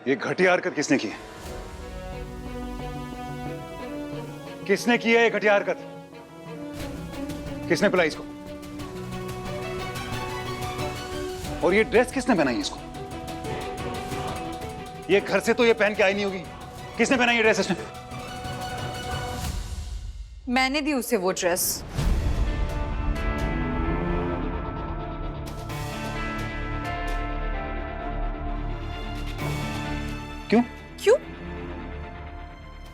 ये घटिया हरकत किसने की है? किसने की है ये घटिया हरकत? किसने पिलाई इसको? और ये ड्रेस किसने पहनाई इसको? ये घर से तो ये पहन के आई नहीं होगी। किसने पहनाई ये ड्रेस इसने? मैंने दी उसे वो ड्रेस। क्यों? क्यों?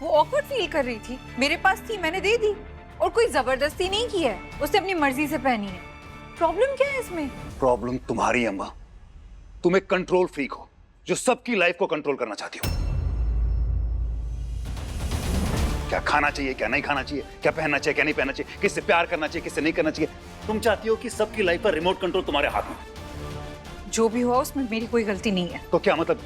वो ऑकवर्ड फील कर रही थी, मेरे पास थी, मैंने दे दी। और कोई जबरदस्ती नहीं की है, उसने अपनी मर्जी से पहनी है। प्रॉब्लम क्या है इसमें? प्रॉब्लम तुम्हारी अम्मा। तुम एक कंट्रोल फ्रीक हो जो सबकी लाइफ को कंट्रोल करना चाहती हो। क्या खाना चाहिए, क्या नहीं खाना चाहिए, क्या पहनना चाहिए, क्या नहीं पहनना चाहिए, किससे प्यार करना चाहिए, किससे नहीं करना चाहिए। तुम चाहती हो कि सबकी लाइफ पर रिमोट कंट्रोल तुम्हारे हाथ में। जो भी हुआ उसमें मेरी कोई गलती नहीं है। तो क्या मतलब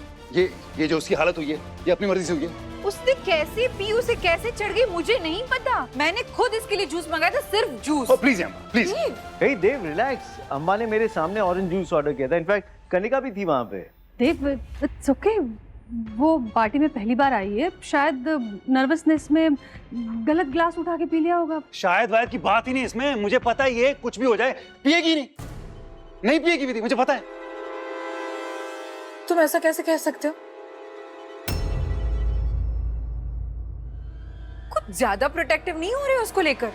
ये जो उसकी हालत हुई है ये अपनी मर्जी से हुई है? उसने कैसे पी, उसे कैसे चढ़ गई मुझे नहीं पता। मैंने खुद इसके लिए जूस मंगाया था, सिर्फ जूस। प्लीज अम्मा प्लीज। हे देव रिलैक्स, अम्मा ने मेरे सामने ऑरेंज जूस ऑर्डर किया था। इनफैक्ट कनिका भी थी वहाँ पे। देव इट्स ओके, वो पार्टी में पहली बार आई है, शायद नर्वसनेस में गलत ग्लास उठा के पी लिया होगा। शायद वायद की बात ही नहीं इसमें। मुझे पता है ये कुछ भी हो जाए पिएगी नहीं पिएगी भी थी, मुझे पता है। तुम ऐसा कैसे कह सकते हो? कुछ ज्यादा प्रोटेक्टिव नहीं हो रहे हो उसको लेकर?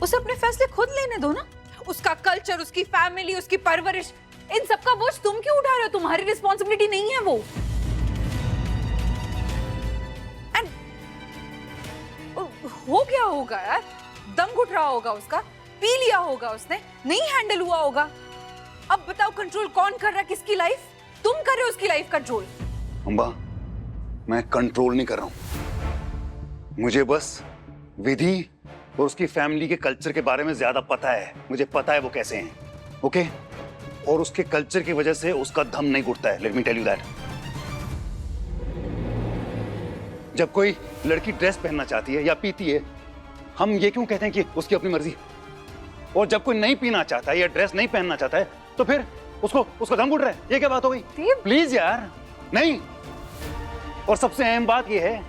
उसे अपने फैसले खुद लेने दो ना। उसका कल्चर, उसकी फैमिली, उसकी परवरिश, इन सब का बोझ तुम क्यों उठा रहे हो? तुम्हारी रिस्पॉन्सिबिलिटी नहीं है वो। एंड हो गया होगा यार, दम घुट रहा होगा उसका, पी लिया होगा उसने, नहीं हैंडल हुआ होगा। अब बताओ कंट्रोल कौन कर रहा है किसकी लाइफ? तुम कर रहे हो उसकी लाइफ कंट्रोल। अम्बा मैं कंट्रोल नहीं कर रहा हूं। मुझे बस विधि और उसकी फैमिली के कल्चर के बारे में ज्यादा पता है। मुझे पता है वो कैसे हैं, ओके? और उसके कल्चर की वजह से उसका दम नहीं घुटता है। Let me tell you that. जब कोई लड़की ड्रेस पहनना चाहती है या पीती है, हम ये क्यों कहते हैं कि उसकी अपनी मर्जी? और जब कोई नहीं पीना चाहता है या ड्रेस नहीं पहनना चाहता है तो फिर उसका दम घुट रहा है। ये क्या बात हो गई? प्लीज यार नहीं। और सबसे अहम बात ये है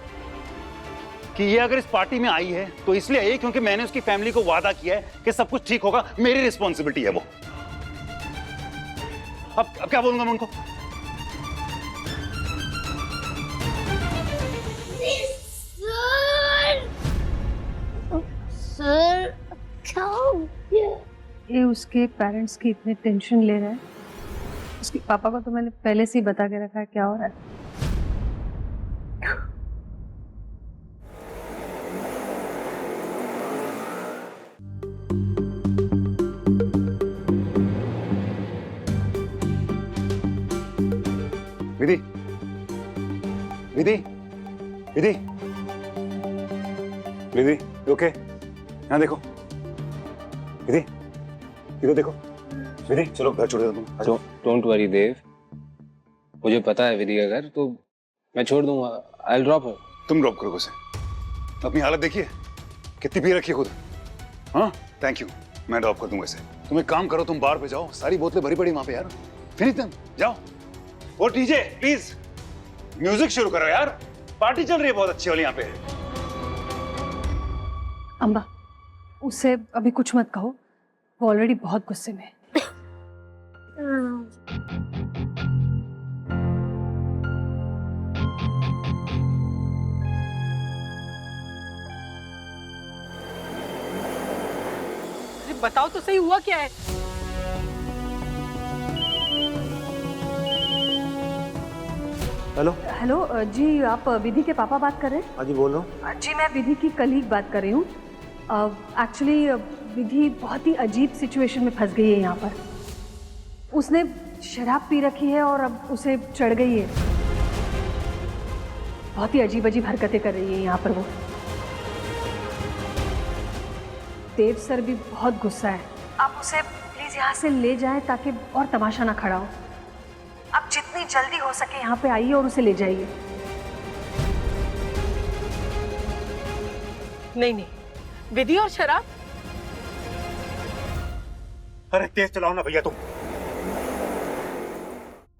कि ये अगर इस पार्टी में आई है तो इसलिए आई है क्योंकि मैंने उसकी फैमिली को वादा किया है कि सब कुछ ठीक होगा। मेरी रिस्पॉन्सिबिलिटी है वो। अब क्या बोलूंगा मैं उनको? सर क्या हो गया? ये उसके पेरेंट्स की इतने टेंशन ले रहे हैं। उसके पापा को तो मैंने पहले से ही बता के रखा है क्या हो रहा है। विधि विधि विधि विधि ओके? यहाँ देखो विधि, इधर देखो विधि। चलो घर छोड़ दो तुम। डोंट वरी देव, मुझे पता है विधि का घर, तो मैं छोड़ दूंगा। I will drop her. तुम ड्रॉप करोगे उसे? अपनी हालत देखिए कितनी पी रखी है खुद। हाँ थैंक यू, मैं ड्रॉप कर दूंगा इसे। तुम एक काम करो, तुम बार पे जाओ, सारी बोतलें भरी पड़ी वहां पे यार। फिनिश देम, जाओ। वो डीजे प्लीज म्यूजिक शुरू करो यार, पार्टी चल रही है बहुत अच्छी वाली यहाँ पे। अम्बा उसे अभी कुछ मत कहो, वो ऑलरेडी बहुत गुस्से में है। बताओ तो सही, हुआ क्या है? हेलो हेलो जी, आप विधि के पापा बात कर रहे हैं? हाँ जी बोल रहा हूँ। जी मैं विधि की कलीग बात कर रही हूँ। एक्चुअली विधि बहुत ही अजीब सिचुएशन में फंस गई है यहाँ पर। उसने शराब पी रखी है और अब उसे चढ़ गई है। बहुत ही अजीब अजीब हरकतें कर रही है यहाँ पर वो। देव सर भी बहुत गुस्सा है। आप उसे प्लीज यहाँ से ले जाएं ताकि और तमाशा ना खड़ा हो। आप जितनी जल्दी हो सके यहाँ पे आइए और उसे ले जाइए। नहीं नहीं, विधि और शराब? अरे तेज चलाओ ना भैया तुम।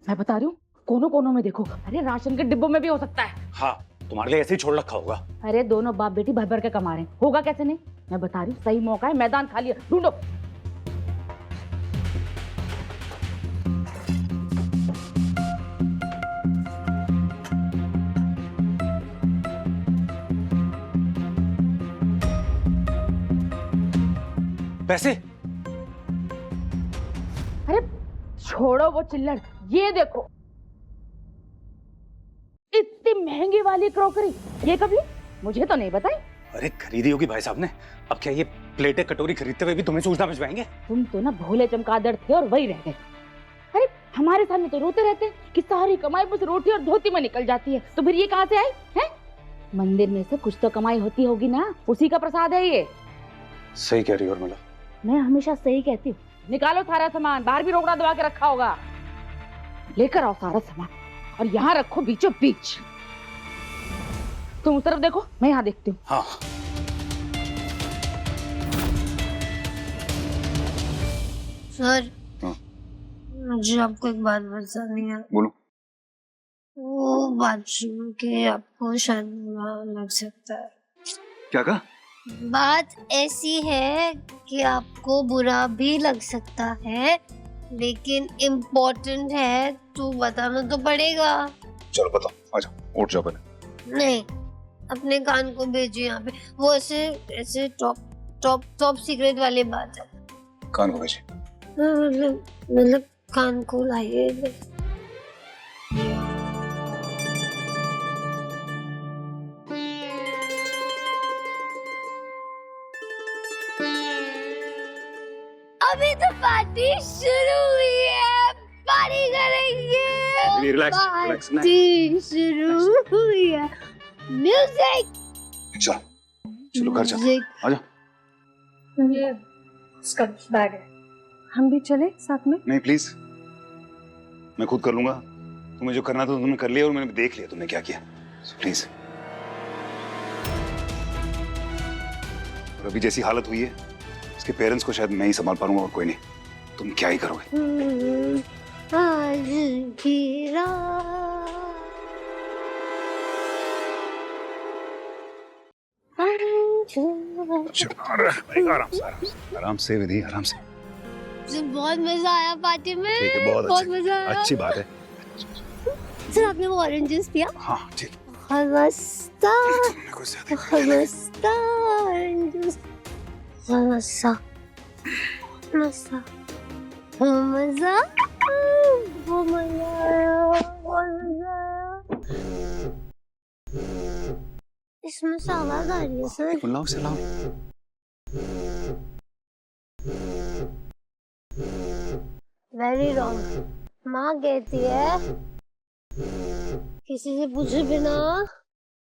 मैं बता रही हूँ, कोनों कोनों में देखो। अरे राशन के डिब्बों में भी हो सकता है। हाँ, तुम्हारे लिए ऐसे ही छोड़ रखा होगा। अरे दोनों बाप बेटी भर भर के कमा रहे हैं, होगा कैसे नहीं। मैं बता रही हूँ, सही मौका है, मैदान खाली है, ढूंढो। पैसे? अरे छोड़ो वो चिल्लड़, ये देखो इतनी महंगी वाली क्रॉकरी, ये कभी मुझे तो नहीं बताई। अरे खरीदी होगी भाई साहब ने। अब क्या ये प्लेटें कटोरी खरीदते हुए भी तुम्हें सूचना भिजवाएंगे? तुम तो ना भोले चमगादड़ थे और वही रह गए। अरे हमारे सामने तो रोते रहते कि सारी कमाई बस रोटी और धोती में निकल जाती है, तो फिर ये कहाँ से आई है? मंदिर में से कुछ तो कमाई होती होगी ना, उसी का प्रसाद है ये। सही कह रही हो उर्मिला। मैं हमेशा सही कहती हूँ। निकालो सारा सामान, बाहर भी रोकड़ा दबा के रखा होगा। लेकर आओ सारा सामान और यहाँ रखो बीचों बीच। तुम उस तरफ देखो, मैं यहाँ देखती हूँ। हाँ। सर, हाँ। मुझे आपको एक बात बतानी है। बोलो। वो बात सुन के आपको शायद बुरा लग सकता है। क्या कहा? बात ऐसी है कि आपको बुरा भी लग सकता है, लेकिन इम्पोर्टेंट है तो बताना तो पड़ेगा। चलो बताओ, आजाओ, उठ जाओ पहले। नहीं, अपने कान को भेजिए यहाँ पे। वो ऐसे ऐसे टॉप टॉप टॉप सीक्रेट वाली बात है। कान को भेजिए। मतलब कान को लाइए। अभी तो पार्टी शुरू हुई है, पार्टी करेंगे। रिलैक्स, पार्टी शुरू हुई है। म्यूजिक। चलो चलो घर चलो, आजाओ। ये इसका बैग है, हम भी चले साथ में? नहीं प्लीज, मैं खुद कर लूंगा। तुम्हें जो करना था तुमने कर लिया और मैंने देख लिया तुमने क्या किया। प्लीज। और अभी जैसी हालत हुई है, इसके पेरेंट्स को शायद मैं ही संभाल पाऊंगा और कोई नहीं। तुम क्या ही करोगे? आज की रात आराम से विधि, आराम से। मुझे बहुत मजा आया पार्टी में। ठीक है, बहुत मजा आया। अच्छी बात है। सर, आपने वो ऑरेंज जूस पिया? हाँ ठीक। मस्ता कुछ ज्यादा मस्ता ऑरेंज जूस। मस्ता मस्ता मजा वो मजा आया। इसमें से आवाज आ रही है सर। लाओ से लाओ। Very wrong. माँ कहती है किसी से पूछे बिना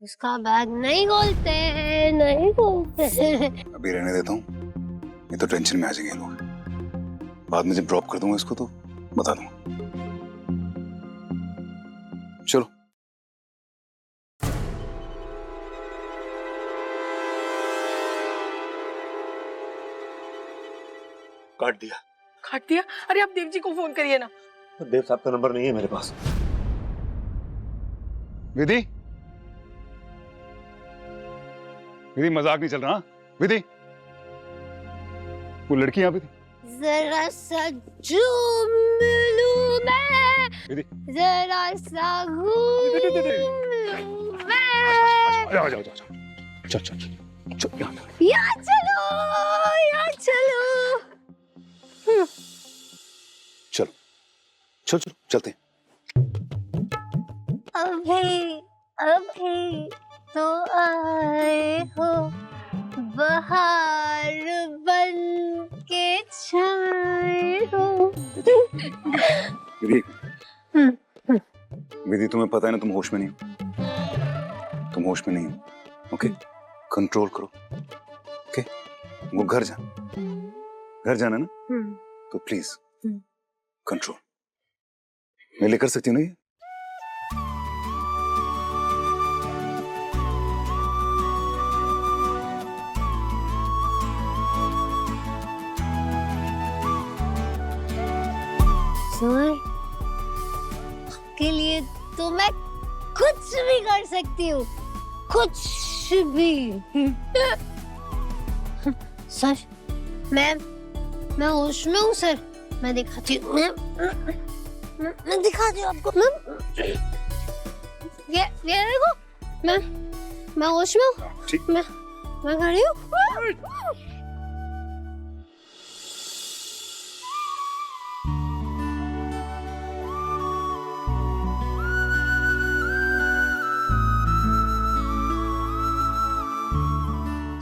उसका बैग नहीं खोलते हैं, नहीं खोलते हैं। अभी रहने देता हूँ, नहीं तो टेंशन में आ जाएंगे लोग। बाद में जब ड्रॉप कर दूंगा इसको तो बता दूंगा। चलो। काट दिया। काट दिया? अरे आप देव जी को फोन करिए ना। देव साहब का नंबर नहीं है मेरे पास। विधि, विधि मजाक नहीं चल रहा। विधि, वो लड़की यहाँ पे थी। जरा सा झूम लूं मैं, विधि, जरा सा घूम लूं मैं। जाओ जाओ जाओ, चल चल चल चल यहाँ। यहाँ चलो, यहाँ चलो। चलो चल चलो चलते हैं। अभी अभी तो आए हो, बहार बन के छाए हो। विधि, विधि तुम्हें पता है ना तुम होश में नहीं हो। तुम होश में नहीं हो, ओके? कंट्रोल करो, ओके? वो घर जाना ना, तो प्लीज कंट्रोल। मैं लेकर सकती हूँ ना ये? सर, आपके लिए तो मैं कुछ भी कर सकती हूँ, कुछ भी। सर, मैं होश में हूँ सर, मैं दिखाती हूँ, मैं दिखाती हूँ आपको। ये देखो, मैं होश में हूँ, ठीक। मैं खड़ी हूँ।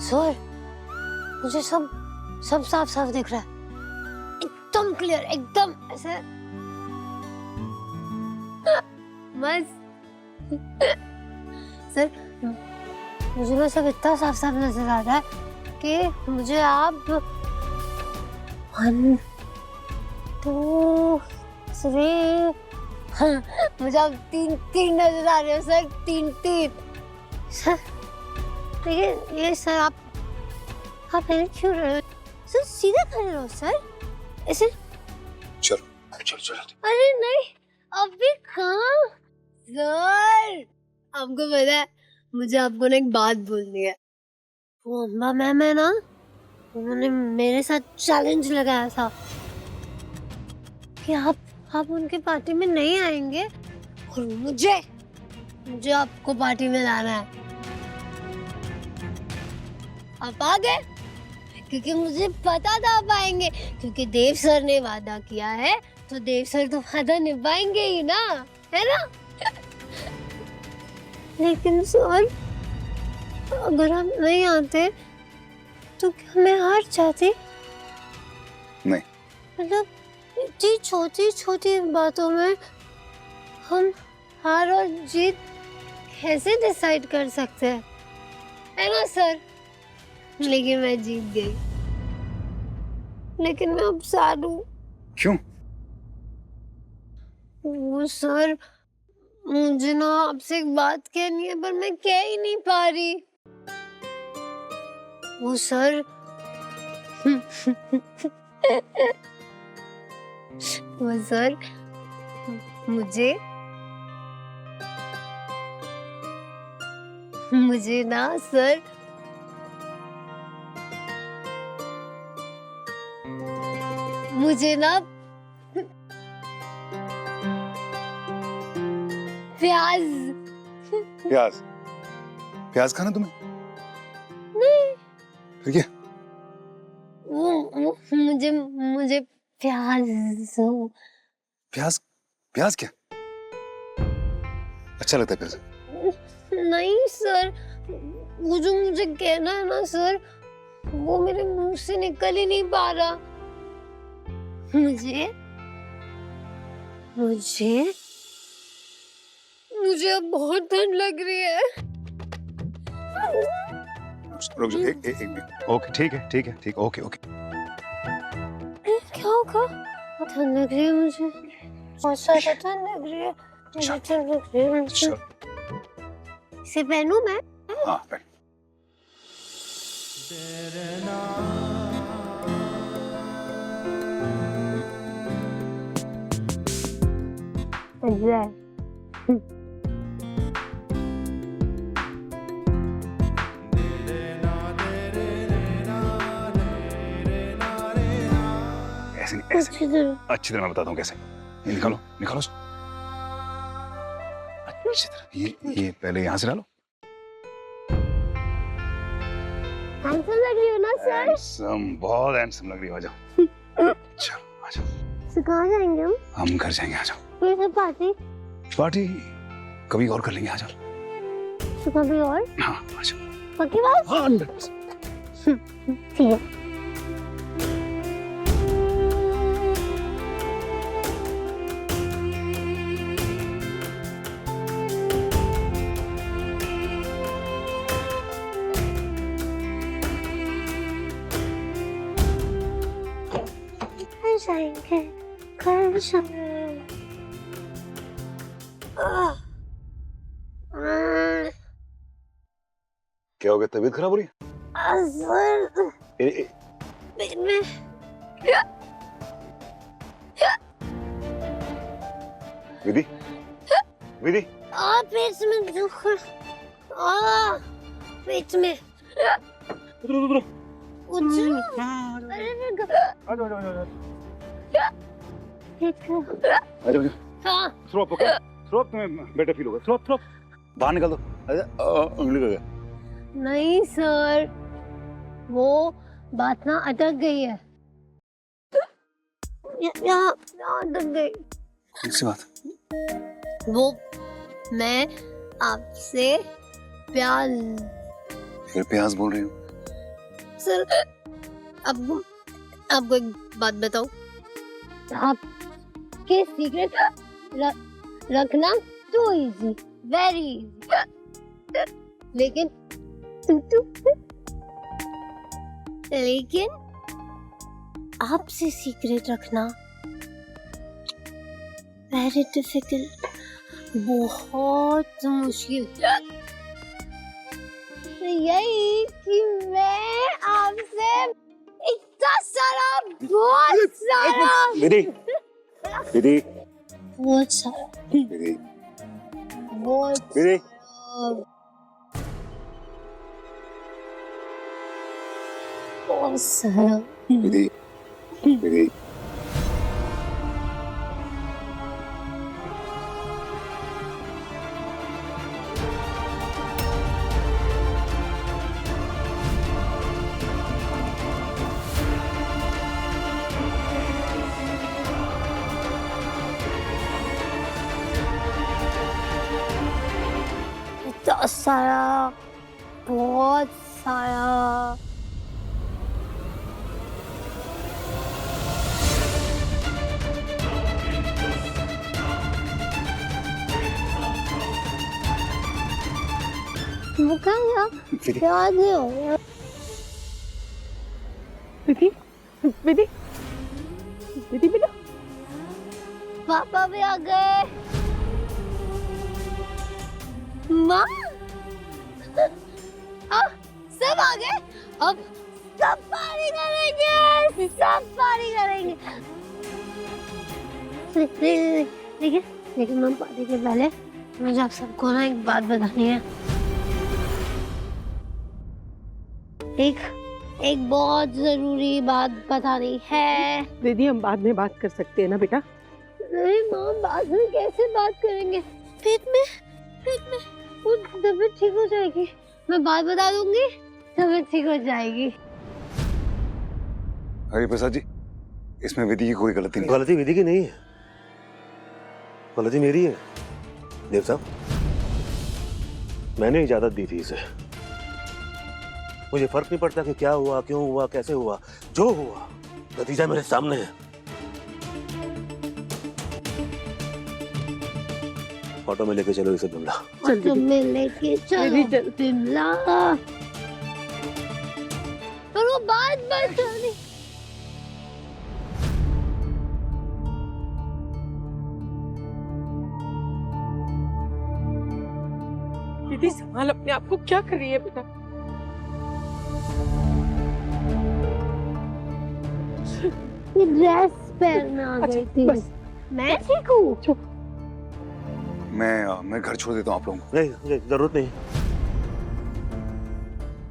सर, मुझे सब साफ साफ दिख रहा है, एकदम क्लियर, एकदम ऐसे बस। सर, मुझे ना सब इतना साफ साफ नजर आ रहा है कि मुझे आप 1 2 3 मुझे आप 3 नजर आ रहे हो सर, 3 सर। लेकिन ये सर, आप ऐसे क्यों रहे हो सर? सीधा खड़े रहो सर, ऐसे। चलो। अरे नहीं, अभी कहाँ सर? आपको पता है, मुझे आपको ना एक बात बोलनी है। वो अम्बा मैम है ना, उन्होंने मेरे साथ चैलेंज लगाया था कि आप उनके पार्टी में नहीं आएंगे और मुझे आपको पार्टी में लाना है। आप आ गए, क्योंकि मुझे पता था आप आएंगे, क्योंकि देव सर ने वादा किया है, तो देव सर तो वादा निभाएंगे ही ना, है ना? लेकिन सर, अगर आप नहीं आते तो क्या मैं हार जाती? नहीं। मतलब इतनी छोटी छोटी बातों में हम हार और जीत कैसे डिसाइड कर सकते हैं, है ना सर? लेकिन मैं जीत गई, लेकिन मैं अब सैड हूँ। क्यों? वो सर, मुझे ना आपसे एक बात कहनी है, पर मैं कह ही नहीं पा रही। वो सर, वो सर, मुझे ना सर, मुझे ना प्याज खाना तुम्हें? नहीं, फिर क्या? वो मुझे प्याज क्या? अच्छा लगता है प्याज? नहीं सर, वो जो मुझे कहना है ना सर, वो मेरे मुंह से निकल ही नहीं पा रहा। मुझे अब बहुत ठंड लग रही है। रुक जाओ, एक मिनट। ओके, ठीक है, ओके। क्या होगा? ठंड लग रही है मुझे, बहुत ज्यादा ठंड लग रही है, मुझे ठंड लग रही है। इसे पहनूं मैं? हाँ, पहन। ऐसे अच्छी तरह मैं बताता हूँ कैसे। ये निकालो उसको। अच्छी तरह ये पहले यहाँ से डालो। हैंडसम लग रही हो ना सर? हैंडसम, बहुत हैंडसम लग रही हो। आ जाओ, चलो आ जाओ। कहाँ जाएंगे हम घर जाएंगे, आ जाओ। पार्टी कभी और कर लेंगे, आ जाओ। कभी और? हाँ, आ जाओ। पक्की बात? 100%। ठीक है। घर जाएंगे। क्या हो गया? तबीयत खराब हो रही है? विधि, विधि, पेट में दुख, पेट में। रुको। अरे मैं हाँ throw up, okay? Throw up, तुम्हें बेटर फील होगा। थ्रो अप, बाहर निकाल दो। उंगली कर गया। नहीं सर, वो बात ना अटक गई है। यहाँ अटक गई। कौन सी बात? वो मैं आपसे प्यार। फिर प्यास बोल रही हूँ। सर आपको एक बात बताऊं, आपके सीक्रेट रखना तो इजी, वेरी इजी, लेकिन आपसे सीक्रेट रखना वेरी डिफिकल्ट, बहुत मुश्किल। यही कि मैं आपसे इतना सारा, बहुत सारा, विधि, विधि, बहुत सारा, विधि, बहुत विधि। बहुत सारा, विधि, विधि। इतना सारा, बहुत सारा। वो क्या हुआ? याद नहीं हो गया। विधि, विधि, विधि बेटा। पापा भी आ गए। माँ, सब आ गए। अब सब पार्टी करेंगे, सब पार्टी करेंगे। लेकिन मैम, पार्टी के पहले मुझे आप सबको ना एक बात बतानी है। एक बहुत जरूरी बात बतानी है। दीदी हम बाद में बात कर सकते हैं ना बेटा? नहीं माँ, बाद में कैसे बात करेंगे? पेट में वो तबीयत ठीक हो जाएगी, मैं बात बता दूंगी, तबीयत ठीक हो जाएगी। हरिप्रसाद जी, इसमें विधि की कोई गलती नहीं। गलती विधि की नहीं है, गलती मेरी है देव साहब। मैंने इजाजत दी थी इसे। मुझे फर्क नहीं पड़ता कि क्या हुआ, क्यों हुआ, कैसे हुआ, जो हुआ नतीजा मेरे सामने है। ऑटो में लेके चलो इसे बिमला। ऑटो में लेके चलो बिमला। पर वो बात बतानी। दीदी संभाल अपने आप को, क्या कर रही है बेटा? ड्रेस पहनना आ गई थी। मैं ठीक हूँ। मैं घर छोड़ देता हूँ आप लोगों को। नहीं, जरूरत नहीं,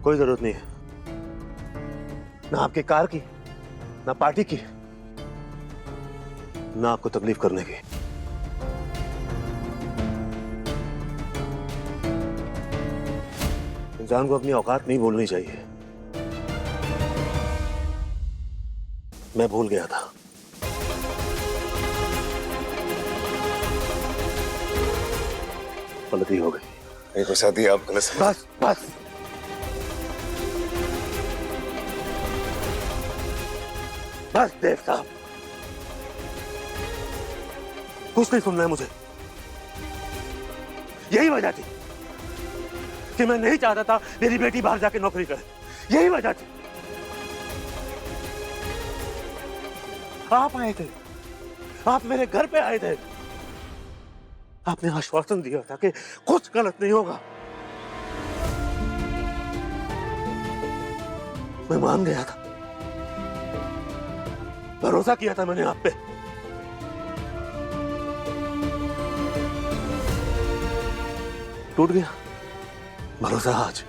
कोई जरूरत नहीं है, ना आपकी कार की, ना पार्टी की, ना आपको तकलीफ करने की। इंसान को अपनी औकात नहीं भूलनी चाहिए। मैं भूल गया था। गलती हो गई। प्रसाद जी, आप गलत समझ। बस बस बस देव साहब, कुछ नहीं सुनना है मुझे। यही वजह थी कि मैं नहीं चाहता था मेरी बेटी बाहर जाके नौकरी करे। यही वजह थी। आप आए थे, आप मेरे घर पे आए थे, आपने आश्वासन दिया था कि कुछ गलत नहीं होगा। मैं मान गया था, भरोसा किया था मैंने आप पे। टूट गया भरोसा आज